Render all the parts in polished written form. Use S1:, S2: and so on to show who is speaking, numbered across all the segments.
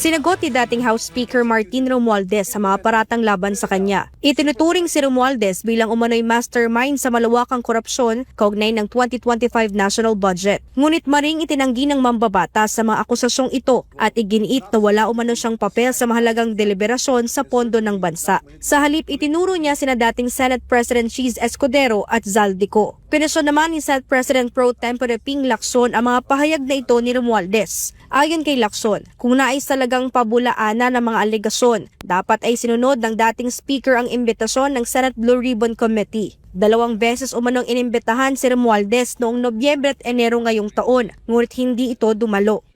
S1: Sinagot ni dating House Speaker Martin Romualdez sa mga paratang laban sa kanya. Itinuturing si Romualdez bilang umano'y mastermind sa malawakang korupsyon kaugnay ng 2025 national budget. Ngunit maring itinanggi ng mambabatas sa mga akusasyong ito at iginiit na wala umano siyang papel sa mahalagang deliberasyon sa pondo ng bansa. Sa halip, itinuro niya sina dating Senate President Cheese Escudero at Zaldico. Pinasyon naman ni Senate President Pro Tempore Ping Lacson ang mga pahayag na ito ni Romualdez. Ayon kay Lacson, kung nais talagang pabulaanan ng mga alegasyon, dapat ay sinunod ng dating speaker ang imbitasyon ng Senate Blue Ribbon Committee. 2 beses umanong inimbitahan si Romualdez noong Nobyembre at Enero ngayong taon, ngunit hindi ito dumalo.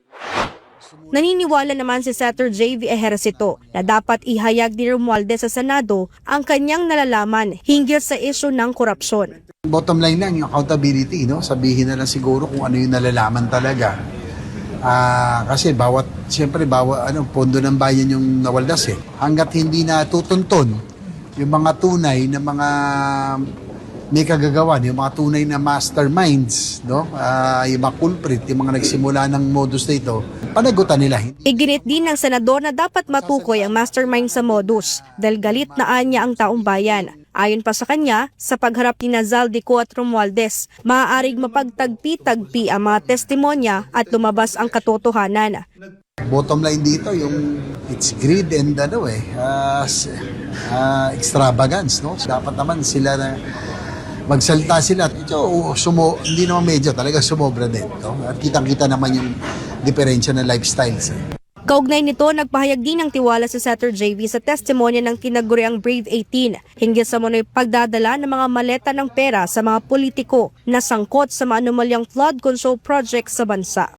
S1: Naniniwala naman si Senator J.V. Ejercito na dapat ihayag ni Romualdez sa Senado ang kanyang nalalaman hinggil sa isyu ng korupsyon.
S2: Bottom line lang, yung accountability, no? Sabihin na lang siguro kung ano yung nalalaman talaga. Kasi siyempre pondo ng bayan yung nawaldas eh. Hanggat hindi na tutunton yung mga tunay na mga may kagagawan, yung mga tunay na masterminds, no? Yung mga culprit, yung mga nagsimula ng modus na ito, panagutan nila.
S1: Iginit din ng senador na dapat matukoy ang mastermind sa modus dahil galit na anya ang taong bayan. Ayon pa sa kanya, sa pagharap ni Zaldico at Romualdez, maaaring mapagtagpi-tagpi ang mga testimonya at lumabas ang katotohanan.
S2: Bottom line dito, yung it's greed and extravagance, no? Dapat naman sila na magsalita sila at hindi naman medyo, talaga sumobra din. No? At kitang-kita naman yung diferensya ng lifestyles.
S1: Kaugnay nito, nagpahayag din ng tiwala si Senator JV sa testimonya ng tinaguriang Brave 18 hinggil sa manoy pagdadala ng mga maleta ng pera sa mga politiko na sangkot sa maanumalyang flood control project sa bansa.